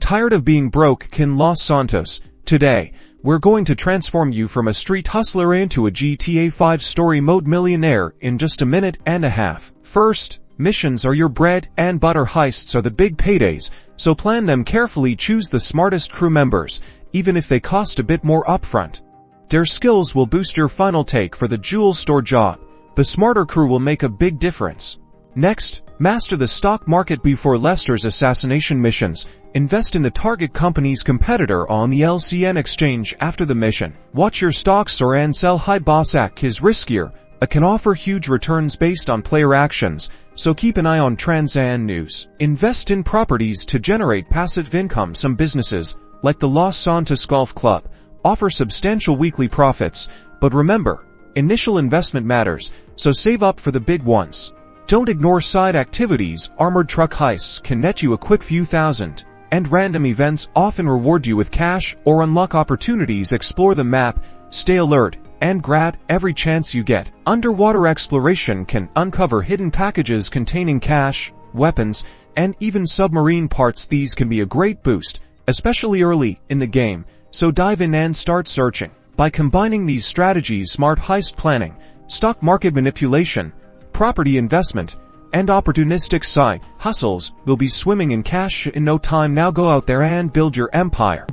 Tired of being broke? Kin Los Santos. Today, we're going to transform you from a street hustler into a GTA 5 story mode millionaire in just a minute and a half. First, missions are your bread and butter. Heists are the big paydays, so plan them carefully. Choose the smartest crew members, even if they cost a bit more upfront. Their skills will boost your final take for the jewel store job. The smarter crew will make a big difference. Next, master the stock market before Lester's assassination missions. Invest in the target company's competitor on the LCN exchange after the mission. Watch your stocks or and sell high. Boss Act is riskier. It can offer huge returns based on player actions, so keep an eye on trends and news. Invest in properties to generate passive income. Some businesses, like the Los Santos Golf Club, offer substantial weekly profits, but remember, initial investment matters, so save up for the big ones. Don't ignore side activities. Armored truck heists can net you a quick few thousand, and random events often reward you with cash or unlock opportunities. Explore the map, stay alert, and grab every chance you get. Underwater exploration can uncover hidden packages containing cash, weapons, and even submarine parts. These can be a great boost, especially early in the game, so dive in and start searching. By combining these strategies, smart heist planning, stock market manipulation, property investment, and opportunistic side hustles, will be swimming in cash in no time. Now go out there and build your empire.